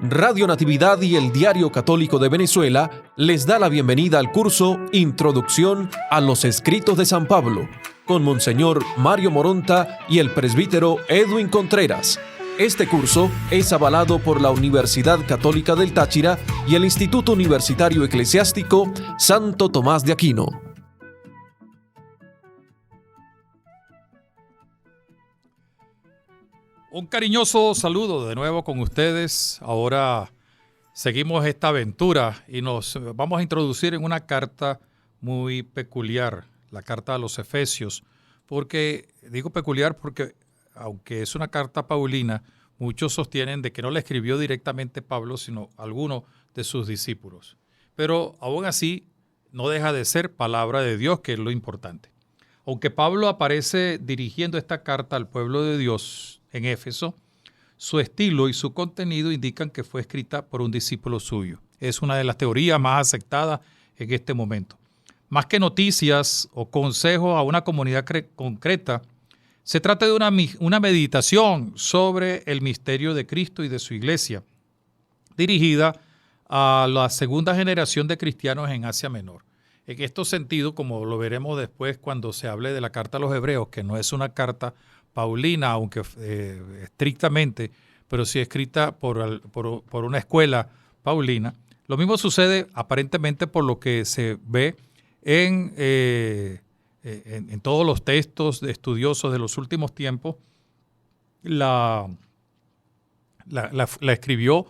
Radio Natividad y el Diario Católico de Venezuela les da la bienvenida al curso Introducción a los Escritos de San Pablo, con Monseñor Mario Moronta y el presbítero Edwin Contreras. Este curso es avalado por la Universidad Católica del Táchira y el Instituto Universitario Eclesiástico Santo Tomás de Aquino. Un cariñoso saludo de nuevo con ustedes. Ahora seguimos esta aventura y nos vamos a introducir en una carta muy peculiar, la carta a los Efesios. Digo peculiar porque, aunque es una carta paulina, muchos sostienen de que no la escribió directamente Pablo, sino alguno de sus discípulos. Pero aún así, no deja de ser palabra de Dios, que es lo importante. Aunque Pablo aparece dirigiendo esta carta al pueblo de Dios en Éfeso, su estilo y su contenido indican que fue escrita por un discípulo suyo. Es una de las teorías más aceptadas en este momento. Más que noticias o consejos a una comunidad concreta, se trata de una meditación sobre el misterio de Cristo y de su iglesia, dirigida a la segunda generación de cristianos en Asia Menor. En este sentido, como lo veremos después cuando se hable de la carta a los Hebreos, que no es una carta paulina, aunque estrictamente, pero sí escrita por una escuela paulina. Lo mismo sucede aparentemente por lo que se ve en todos los textos de estudiosos de los últimos tiempos. La escribió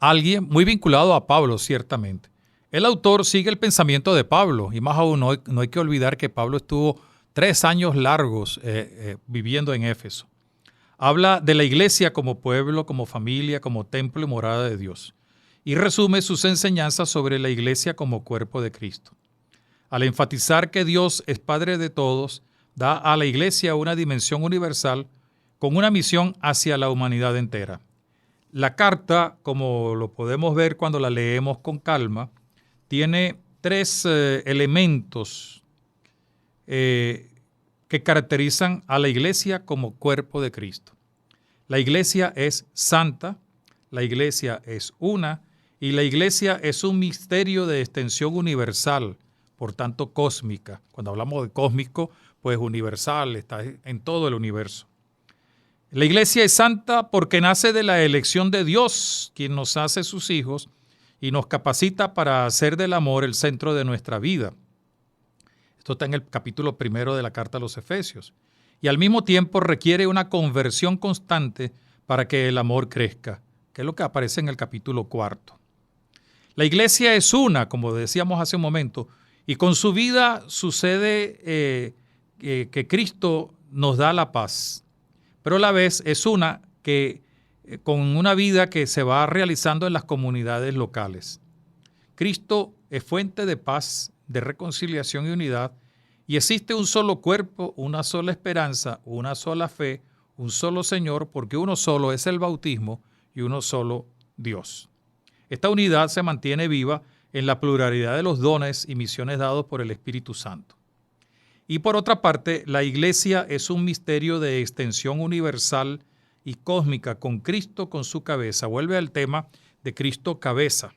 alguien muy vinculado a Pablo, ciertamente. El autor sigue el pensamiento de Pablo, y más aún no hay que olvidar que Pablo estuvo 3 años largos viviendo en Éfeso. Habla de la iglesia como pueblo, como familia, como templo y morada de Dios. Y resume sus enseñanzas sobre la iglesia como cuerpo de Cristo. Al enfatizar que Dios es Padre de todos, da a la iglesia una dimensión universal con una misión hacia la humanidad entera. La carta, como lo podemos ver cuando la leemos con calma, tiene 3 elementos que caracterizan a la iglesia como cuerpo de Cristo. La iglesia es santa, la iglesia es una, y la iglesia es un misterio de extensión universal, por tanto cósmica. Cuando hablamos de cósmico, pues universal, está en todo el universo. La iglesia es santa porque nace de la elección de Dios, quien nos hace sus hijos y nos capacita para hacer del amor el centro de nuestra vida. Esto está en el capítulo 1 de la carta a los Efesios. Y al mismo tiempo requiere una conversión constante para que el amor crezca, que es lo que aparece en el capítulo 4. La iglesia es una, como decíamos hace un momento, y con su vida sucede que Cristo nos da la paz. Pero a la vez es una que con una vida que se va realizando en las comunidades locales. Cristo es fuente de paz, de reconciliación y unidad, y existe un solo cuerpo, una sola esperanza, una sola fe, un solo Señor, porque uno solo es el bautismo y uno solo Dios. Esta unidad se mantiene viva en la pluralidad de los dones y misiones dados por el Espíritu Santo. Y por otra parte, la iglesia es un misterio de extensión universal y cósmica con Cristo con su cabeza. Vuelve al tema de Cristo cabeza,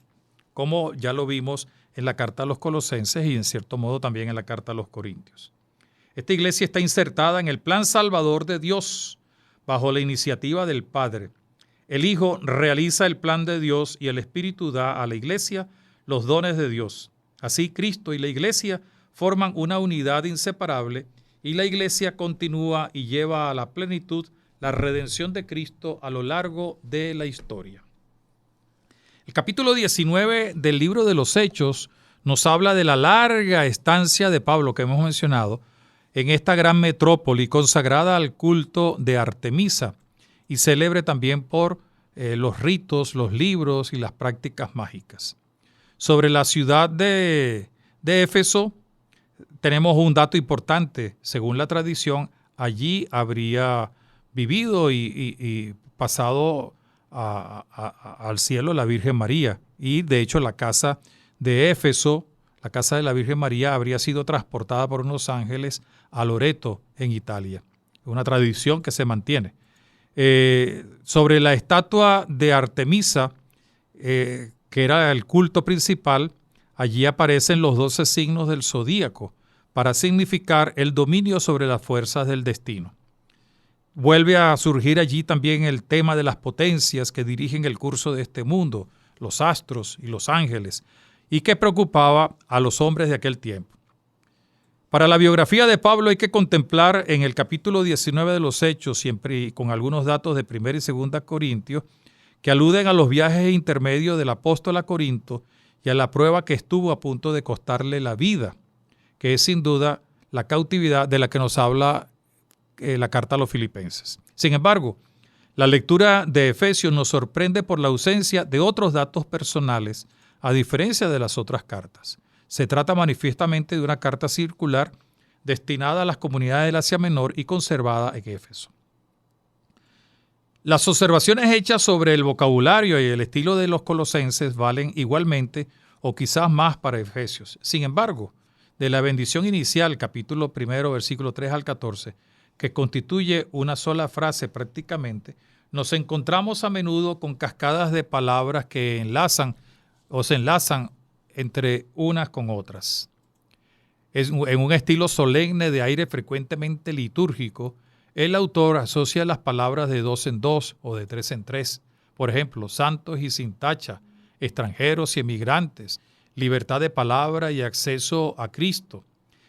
como ya lo vimos en la carta a los Colosenses y en cierto modo también en la carta a los Corintios. Esta iglesia está insertada en el plan salvador de Dios bajo la iniciativa del Padre. El Hijo realiza el plan de Dios y el Espíritu da a la iglesia los dones de Dios. Así Cristo y la iglesia forman una unidad inseparable y la iglesia continúa y lleva a la plenitud la redención de Cristo a lo largo de la historia. El capítulo 19 del libro de los Hechos nos habla de la larga estancia de Pablo que hemos mencionado en esta gran metrópoli consagrada al culto de Artemisa y célebre también por los ritos, los libros y las prácticas mágicas. Sobre la ciudad de Éfeso tenemos un dato importante. Según la tradición, allí habría vivido y pasado al cielo la Virgen María. Y de hecho la casa de Éfeso, la casa de la Virgen María, habría sido transportada por unos ángeles a Loreto, en Italia. Es una tradición que se mantiene. Sobre la estatua de Artemisa, que era el culto principal, allí aparecen los 12 signos del zodíaco para significar el dominio sobre las fuerzas del destino. Vuelve a surgir allí también el tema de las potencias que dirigen el curso de este mundo, los astros y los ángeles, y que preocupaba a los hombres de aquel tiempo. Para la biografía de Pablo hay que contemplar en el capítulo 19 de los Hechos, siempre con algunos datos de 1 y 2 Corintios, que aluden a los viajes intermedios del apóstol a Corinto y a la prueba que estuvo a punto de costarle la vida, que es sin duda la cautividad de la que nos habla la carta a los filipenses. Sin embargo, la lectura de Efesios nos sorprende por la ausencia de otros datos personales, a diferencia de las otras cartas. Se trata manifiestamente de una carta circular destinada a las comunidades del Asia Menor y conservada en Éfeso. Las observaciones hechas sobre el vocabulario y el estilo de los colosenses valen igualmente o quizás más para Efesios. Sin embargo, de la bendición inicial, capítulo 1, versículo 3 al 14, que constituye una sola frase prácticamente, nos encontramos a menudo con cascadas de palabras que enlazan o se enlazan entre unas con otras. En un estilo solemne de aire frecuentemente litúrgico, el autor asocia las palabras de 2 en 2 o de 3 en 3. Por ejemplo, santos y sin tacha, extranjeros y emigrantes, libertad de palabra y acceso a Cristo,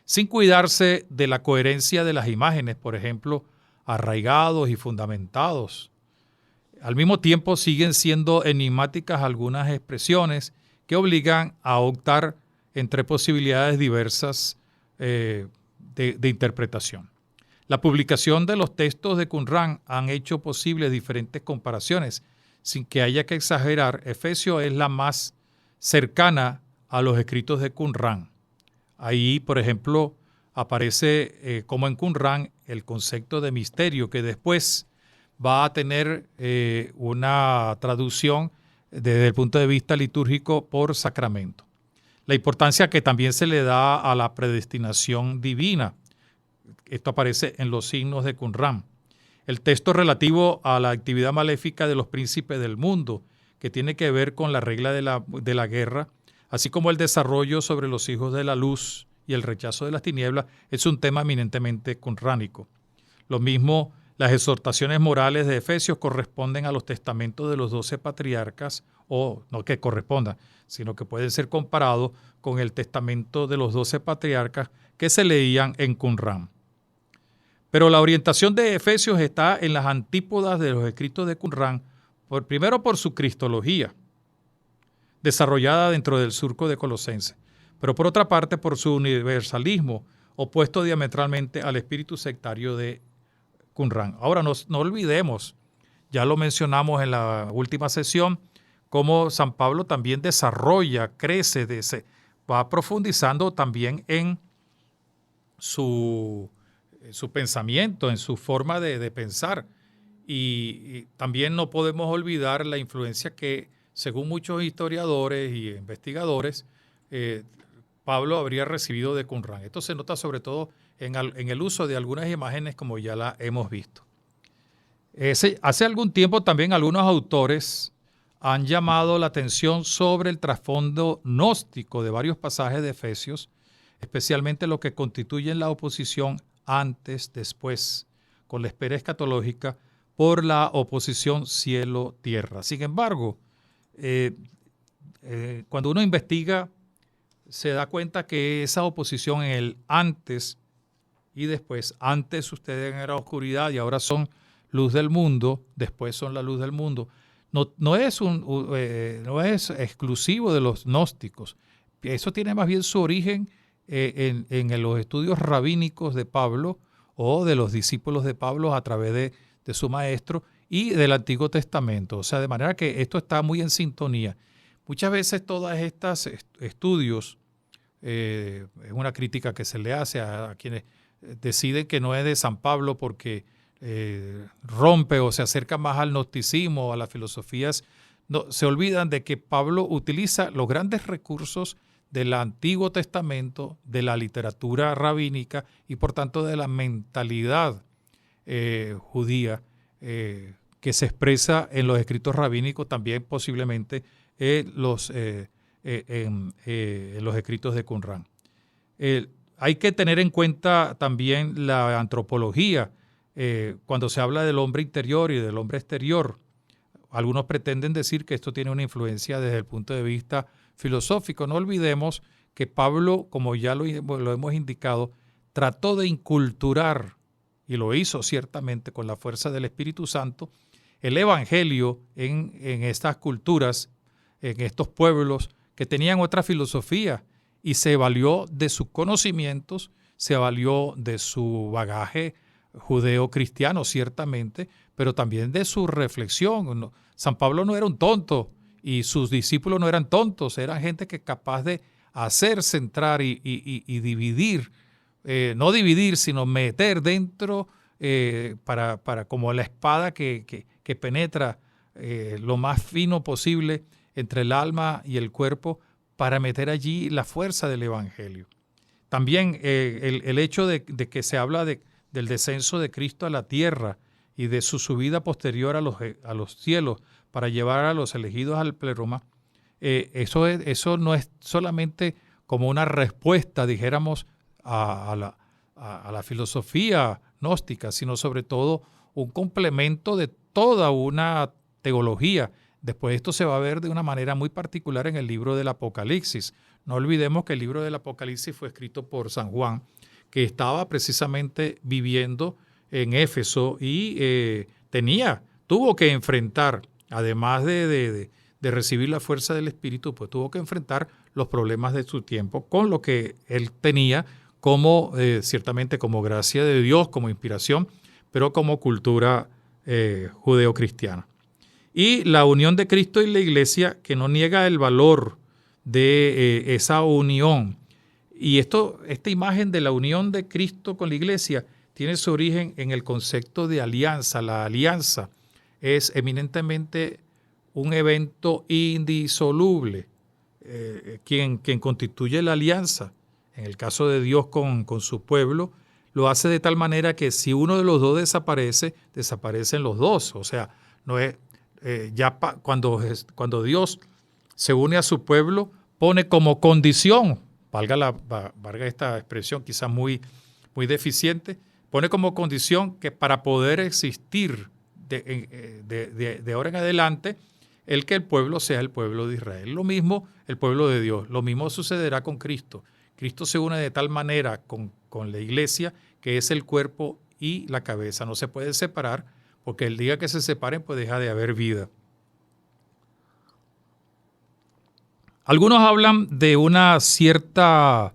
sin cuidarse de la coherencia de las imágenes, por ejemplo, arraigados y fundamentados. Al mismo tiempo siguen siendo enigmáticas algunas expresiones que obligan a optar entre posibilidades diversas de interpretación. La publicación de los textos de Qumran han hecho posibles diferentes comparaciones. Sin que haya que exagerar, Efesios es la más cercana a los escritos de Qumran. Ahí, por ejemplo, aparece como en Qumran el concepto de misterio, que después va a tener una traducción desde el punto de vista litúrgico por sacramento. La importancia que también se le da a la predestinación divina. Esto aparece en los signos de Qumran. El texto relativo a la actividad maléfica de los príncipes del mundo, que tiene que ver con la regla de la guerra, así como el desarrollo sobre los hijos de la luz y el rechazo de las tinieblas, es un tema eminentemente qumránico. Lo mismo, las exhortaciones morales de Efesios corresponden a los testamentos de los 12 patriarcas, o no que correspondan, sino que pueden ser comparados con el testamento de los 12 patriarcas que se leían en Qumran. Pero la orientación de Efesios está en las antípodas de los escritos de Qumran, primero por su cristología, desarrollada dentro del surco de Colosenses, pero por otra parte por su universalismo, opuesto diametralmente al espíritu sectario de Qumran. Ahora no olvidemos, ya lo mencionamos en la última sesión, cómo San Pablo también desarrolla, crece, va profundizando también en su pensamiento, en su forma de pensar. Y también no podemos olvidar la influencia que, según muchos historiadores y investigadores, Pablo habría recibido de Qumran. Esto se nota sobre todo en el uso de algunas imágenes como ya la hemos visto. Hace algún tiempo también algunos autores han llamado la atención sobre el trasfondo gnóstico de varios pasajes de Efesios, especialmente lo que constituyen la oposición antes, después, con la espera escatológica, por la oposición cielo-tierra. Sin embargo, cuando uno investiga, se da cuenta que esa oposición en el antes y después, antes ustedes eran oscuridad y ahora son luz del mundo, después son la luz del mundo, no es exclusivo de los gnósticos. Eso tiene más bien su origen en los estudios rabínicos de Pablo o de los discípulos de Pablo a través de su maestro y del Antiguo Testamento. O sea, de manera que esto está muy en sintonía. Muchas veces todas estas estudios, es una crítica que se le hace a quienes deciden que no es de San Pablo porque rompe o se acerca más al gnosticismo o a las filosofías, no, se olvidan de que Pablo utiliza los grandes recursos del Antiguo Testamento, de la literatura rabínica y por tanto de la mentalidad judía que se expresa en los escritos rabínicos, también posiblemente en los escritos de Qumrán. Hay que tener en cuenta también la antropología cuando se habla del hombre interior y del hombre exterior. Algunos pretenden decir que esto tiene una influencia desde el punto de vista filosófico. No olvidemos que Pablo, como ya lo hemos indicado, trató de inculturar, y lo hizo ciertamente con la fuerza del Espíritu Santo, el Evangelio en estas culturas, en estos pueblos que tenían otra filosofía, y se valió de sus conocimientos, se valió de su bagaje judeo-cristiano, ciertamente, pero también de su reflexión. San Pablo no era un tonto y sus discípulos no eran tontos, eran gente que capaz de hacer centrar y dividir, no dividir, sino meter dentro para como la espada que penetra lo más fino posible entre el alma y el cuerpo, para meter allí la fuerza del Evangelio. También el hecho de que se habla del descenso de Cristo a la tierra y de su subida posterior a los cielos para llevar a los elegidos al pleroma, eso no es solamente como una respuesta, dijéramos, a la filosofía gnóstica, sino sobre todo un complemento de toda una teología. Después esto se va a ver de una manera muy particular en el libro del Apocalipsis. No olvidemos que el libro del Apocalipsis fue escrito por San Juan, que estaba precisamente viviendo en Éfeso y tuvo que enfrentar, además de recibir la fuerza del Espíritu, pues tuvo que enfrentar los problemas de su tiempo con lo que él tenía como, ciertamente como gracia de Dios, como inspiración, pero como cultura judeo-cristiana. Y la unión de Cristo y la Iglesia, que no niega el valor de esa unión. Y esta imagen de la unión de Cristo con la Iglesia tiene su origen en el concepto de alianza. La alianza es eminentemente un evento indisoluble. Quien constituye la alianza, en el caso de Dios con su pueblo, lo hace de tal manera que si uno de los dos desaparece, desaparecen los dos. O sea, no es cuando Dios se une a su pueblo, pone como condición, valga esta expresión quizás muy deficiente, pone como condición que para poder existir de ahora en adelante, que el pueblo sea el pueblo de Israel. Lo mismo el pueblo de Dios. Lo mismo sucederá con Cristo. Cristo se une de tal manera con la Iglesia, que es el cuerpo y la cabeza. No se puede separar, porque el día que se separen, pues deja de haber vida. Algunos hablan de una cierta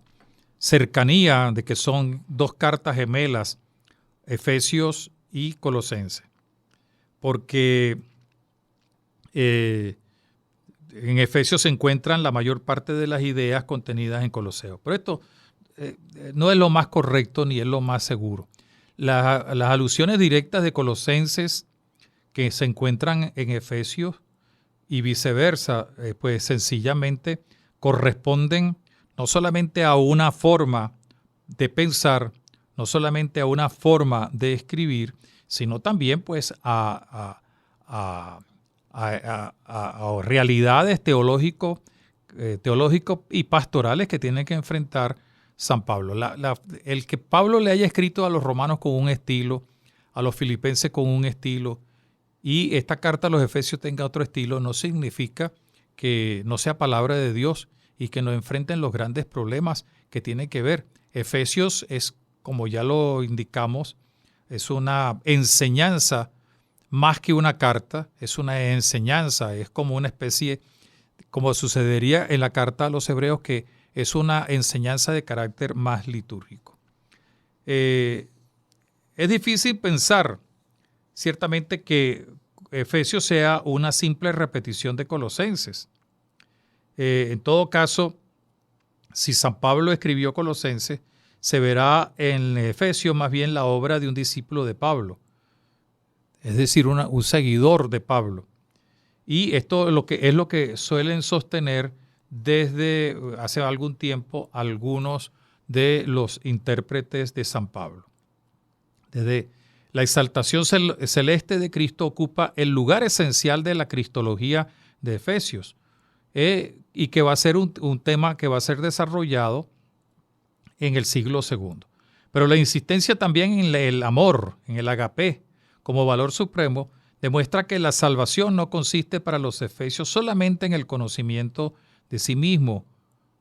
cercanía, de que son dos cartas gemelas, Efesios y Colosenses, porque en Efesios se encuentran la mayor parte de las ideas contenidas en Coloseos. Pero esto no es lo más correcto ni es lo más seguro. Las alusiones directas de Colosenses que se encuentran en Efesios y viceversa, pues sencillamente corresponden no solamente a una forma de pensar, no solamente a una forma de escribir, sino también pues a realidades teológicos y pastorales que tiene que enfrentar San Pablo. El que Pablo le haya escrito a los romanos con un estilo, a los filipenses con un estilo, y esta carta a los Efesios tenga otro estilo, no significa que no sea palabra de Dios y que no enfrenten los grandes problemas que tienen que ver. Efesios es, como ya lo indicamos, es una enseñanza más que una carta, es una enseñanza, es como una especie, como sucedería en la carta a los hebreos, que es una enseñanza de carácter más litúrgico. Es difícil pensar, ciertamente, que Efesios sea una simple repetición de Colosenses. En todo caso, si San Pablo escribió Colosenses, se verá en Efesios más bien la obra de un discípulo de Pablo, es decir, un seguidor de Pablo. Y esto es lo que suelen sostener desde hace algún tiempo algunos de los intérpretes de San Pablo. Desde la exaltación celeste de Cristo ocupa el lugar esencial de la cristología de Efesios. y que va a ser un tema que va a ser desarrollado en el siglo II. Pero la insistencia también en el amor, en el agape, como valor supremo, demuestra que la salvación no consiste para los efesios solamente en el conocimiento de sí mismo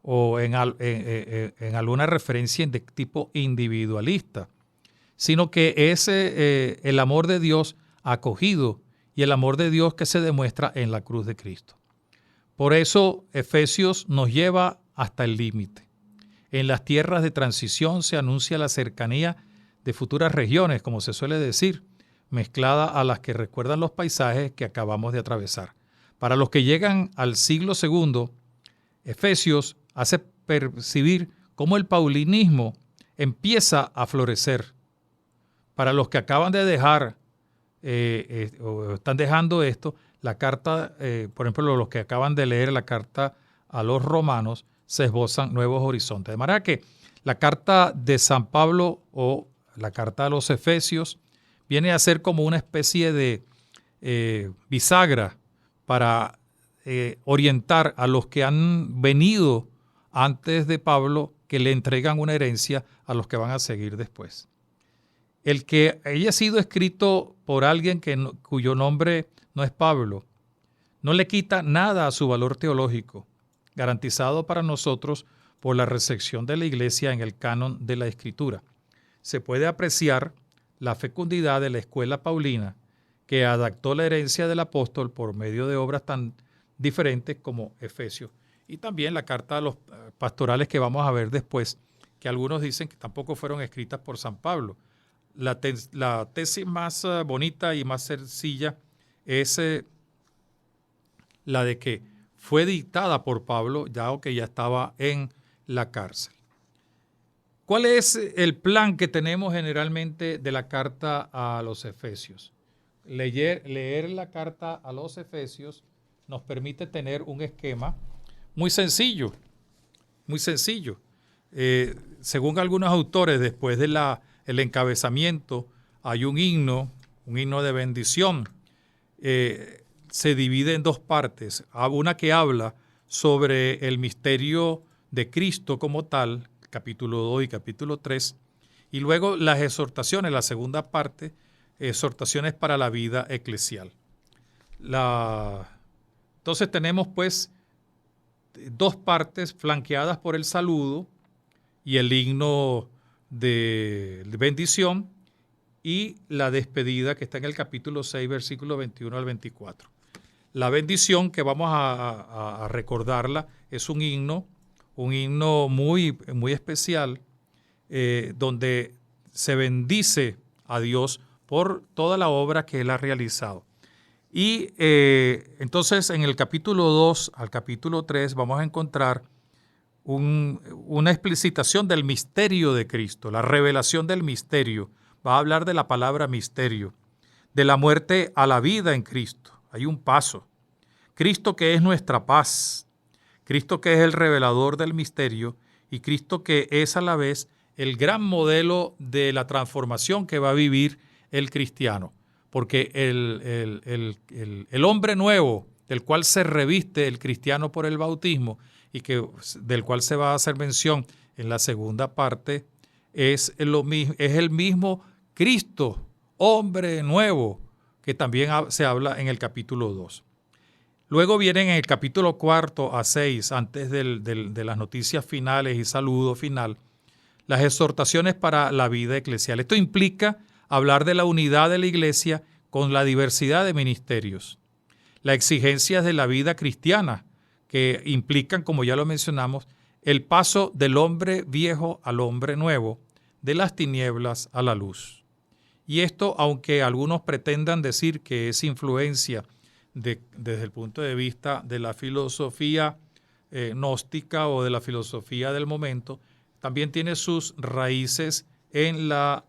o en alguna referencia de tipo individualista, sino que es el amor de Dios acogido y el amor de Dios que se demuestra en la cruz de Cristo. Por eso Efesios nos lleva hasta el límite. En las tierras de transición se anuncia la cercanía de futuras regiones, como se suele decir, mezclada a las que recuerdan los paisajes que acabamos de atravesar. Para los que llegan al siglo II, Efesios hace percibir cómo el paulinismo empieza a florecer. Para los que acaban de dejar o están dejando esto, la carta, por ejemplo, los que acaban de leer la carta a los romanos, se esbozan nuevos horizontes. De manera que la carta de San Pablo o la carta a los Efesios viene a ser como una especie de bisagra para orientar a los que han venido antes de Pablo, que le entregan una herencia a los que van a seguir después. El que haya sido escrito por alguien cuyo nombre no es Pablo, no le quita nada a su valor teológico, garantizado para nosotros por la recepción de la Iglesia en el canon de la Escritura. Se puede apreciar la fecundidad de la escuela paulina, que adaptó la herencia del apóstol por medio de obras tan diferentes como Efesios, y también la carta a los pastorales que vamos a ver después, que algunos dicen que tampoco fueron escritas por San Pablo. La tesis más bonita y más sencilla es la de que fue dictada por Pablo, ya que ya estaba en la cárcel. ¿Cuál es el plan que tenemos generalmente de la carta a los Efesios? Leer la carta a los Efesios nos permite tener un esquema muy sencillo, muy sencillo. Según algunos autores, después de el encabezamiento hay un himno de bendición. Se divide en dos partes. Una que habla sobre el misterio de Cristo como tal, capítulo 2 y capítulo 3, y luego las exhortaciones, la segunda parte, exhortaciones para la vida eclesial. Entonces tenemos pues dos partes flanqueadas por el saludo y el himno de bendición y la despedida que está en el capítulo 6, versículo 21 al 24. La bendición, que vamos a recordarla, es un himno muy, muy especial, donde se bendice a Dios por toda la obra que Él ha realizado. Y entonces en el capítulo 2 al capítulo 3 vamos a encontrar una explicitación del misterio de Cristo, la revelación del misterio. Va a hablar de la palabra misterio, de la muerte a la vida en Cristo. Hay un paso. Cristo, que es nuestra paz, Cristo, que es el revelador del misterio, y Cristo, que es a la vez el gran modelo de la transformación que va a vivir el cristiano. Porque el hombre nuevo, del cual se reviste el cristiano por el bautismo y del cual se va a hacer mención en la segunda parte, es el mismo Cristo, hombre nuevo, que también se habla en el capítulo 2. Luego vienen en el capítulo 4 a 6, antes de las noticias finales y saludo final, las exhortaciones para la vida eclesial. Esto implica hablar de la unidad de la iglesia con la diversidad de ministerios. Las exigencias de la vida cristiana, que implican, como ya lo mencionamos, el paso del hombre viejo al hombre nuevo, de las tinieblas a la luz. Y esto, aunque algunos pretendan decir que es influencia desde el punto de vista de la filosofía gnóstica o de la filosofía del momento, también tiene sus raíces en la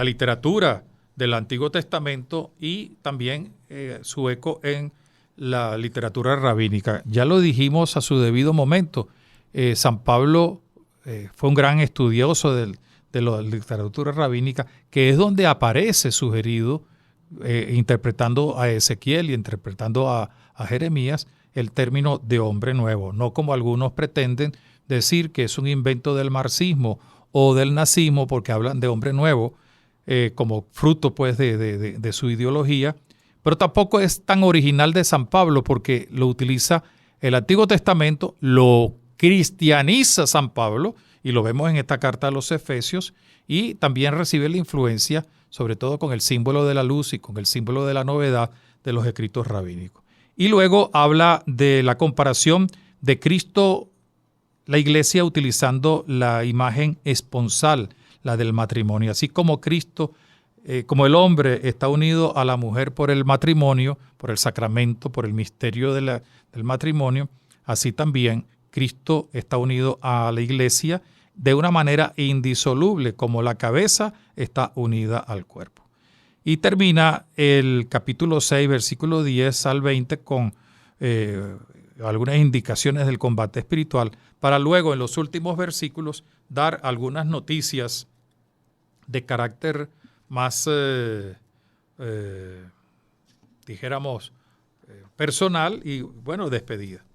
literatura del Antiguo Testamento y también su eco en la literatura rabínica. Ya lo dijimos a su debido momento. San Pablo fue un gran estudioso de la literatura rabínica, que es donde aparece sugerido interpretando a Ezequiel y interpretando a Jeremías, el término de hombre nuevo, no como algunos pretenden decir que es un invento del marxismo o del nazismo porque hablan de hombre nuevo como fruto pues de su ideología, pero tampoco es tan original de San Pablo porque lo utiliza el Antiguo Testamento, lo cristianiza San Pablo y lo vemos en esta carta a los Efesios, y también recibe la influencia sobre todo con el símbolo de la luz y con el símbolo de la novedad de los escritos rabínicos. Y luego habla de la comparación de Cristo, la iglesia, utilizando la imagen esponsal, la del matrimonio. Así como Cristo, como el hombre está unido a la mujer por el matrimonio, por el sacramento, por el misterio del matrimonio, así también Cristo está unido a la iglesia de una manera indisoluble, como la cabeza está unida al cuerpo. Y termina el capítulo 6, versículo 10 al 20 con algunas indicaciones del combate espiritual, para luego en los últimos versículos dar algunas noticias de carácter más, dijéramos, personal y, bueno, despedida.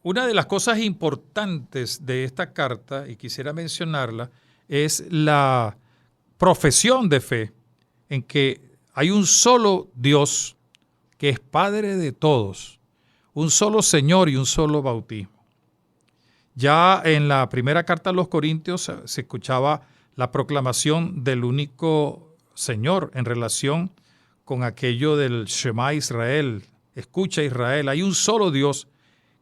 Una de las cosas importantes de esta carta, y quisiera mencionarla, es la profesión de fe en que hay un solo Dios que es Padre de todos, un solo Señor y un solo bautismo. Ya en la primera carta a los Corintios se escuchaba la proclamación del único Señor en relación con aquello del Shema Israel, escucha Israel, hay un solo Dios.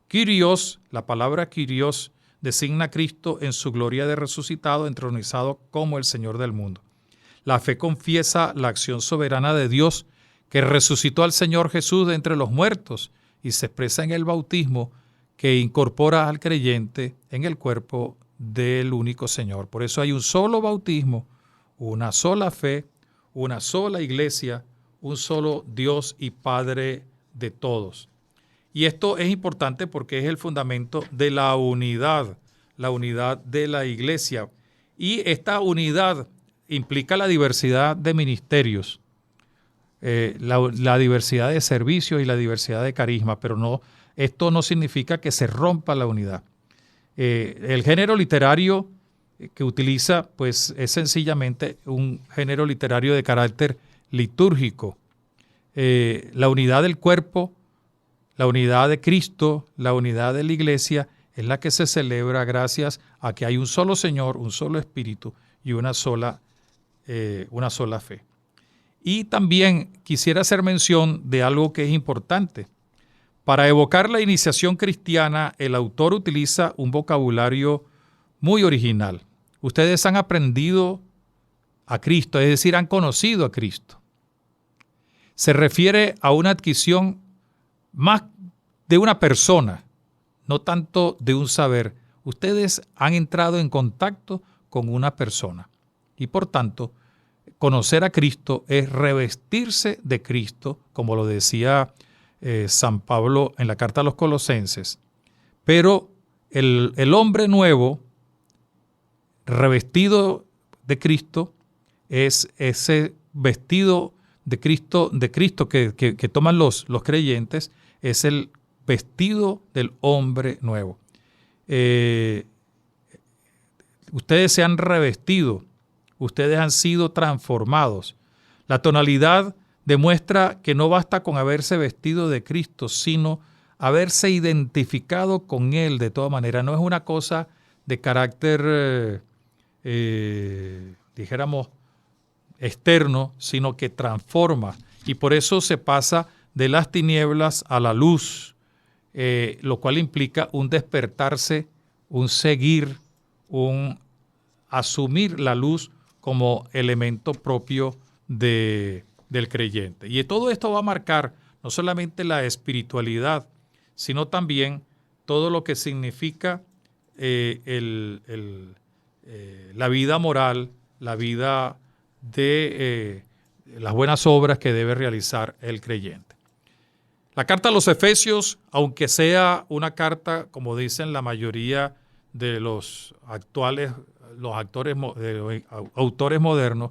Kyrios, la palabra Kyrios designa a Cristo en su gloria de resucitado, entronizado como el Señor del mundo. La fe confiesa la acción soberana de Dios que resucitó al Señor Jesús de entre los muertos y se expresa en el bautismo que incorpora al creyente en el cuerpo del único Señor. Por eso hay un solo bautismo, una sola fe, una sola iglesia, un solo Dios y Padre de todos. Y esto es importante porque es el fundamento de la unidad de la iglesia. Y esta unidad implica la diversidad de ministerios, la diversidad de servicios y la diversidad de carismas, pero esto no significa que se rompa la unidad. El género literario que utiliza pues, es sencillamente un género literario de carácter litúrgico. La unidad del cuerpo, la unidad de Cristo, la unidad de la iglesia es la que se celebra gracias a que hay un solo Señor, un solo Espíritu y una sola fe. Y también quisiera hacer mención de algo que es importante. Para evocar la iniciación cristiana, el autor utiliza un vocabulario muy original. Ustedes han aprendido a Cristo, es decir, han conocido a Cristo. Se refiere a una adquisición más de una persona, no tanto de un saber. Ustedes han entrado en contacto con una persona y por tanto, conocer a Cristo es revestirse de Cristo, como lo decía San Pablo en la carta a los Colosenses. Pero el hombre nuevo, revestido de Cristo, es ese vestido de Cristo que toman los creyentes, es el vestido del hombre nuevo. Ustedes se han revestido, ustedes han sido transformados. La tonalidad demuestra que no basta con haberse vestido de Cristo, sino haberse identificado con Él de todas maneras. No es una cosa de carácter, dijéramos, externo, sino que transforma. Y por eso se pasa de las tinieblas a la luz, lo cual implica un despertarse, un seguir, un asumir la luz como elemento propio del creyente. Y todo esto va a marcar no solamente la espiritualidad, sino también todo lo que significa la vida moral, la vida de las buenas obras que debe realizar el creyente. La carta a los Efesios, aunque sea una carta, como dicen la mayoría de los autores modernos,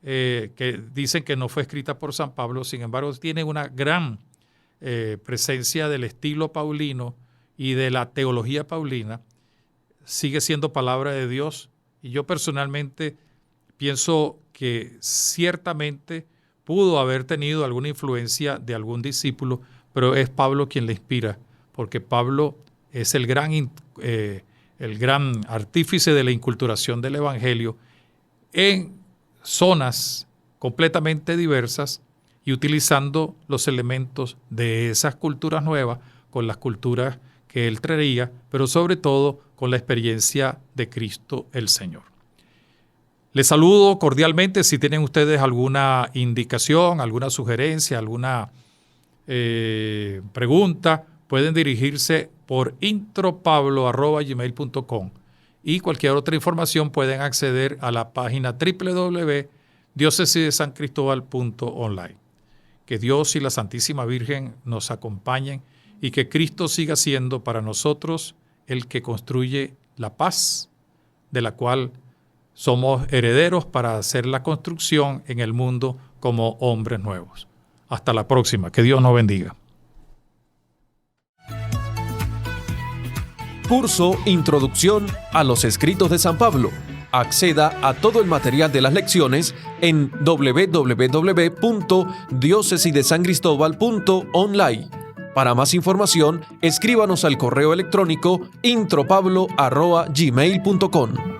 que dicen que no fue escrita por San Pablo, sin embargo tiene una gran presencia del estilo paulino y de la teología paulina. Sigue siendo palabra de Dios, y yo personalmente pienso que ciertamente pudo haber tenido alguna influencia de algún discípulo, pero es Pablo quien le inspira, porque Pablo es el gran artífice de la inculturación del Evangelio en zonas completamente diversas y utilizando los elementos de esas culturas nuevas con las culturas que él traería, pero sobre todo con la experiencia de Cristo el Señor. Les saludo cordialmente. Si tienen ustedes alguna indicación, alguna sugerencia, alguna pregunta, pueden dirigirse por intropablo@gmail.com, y cualquier otra información pueden acceder a la página www.diocesidesancristobal.online. Que Dios y la Santísima Virgen nos acompañen y que Cristo siga siendo para nosotros el que construye la paz, de la cual somos herederos para hacer la construcción en el mundo como hombres nuevos. Hasta la próxima. Que Dios nos bendiga. Curso Introducción a los Escritos de San Pablo. Acceda a todo el material de las lecciones en www.diocesidesancristobal.online. Para más información, escríbanos al correo electrónico intropablo@gmail.com.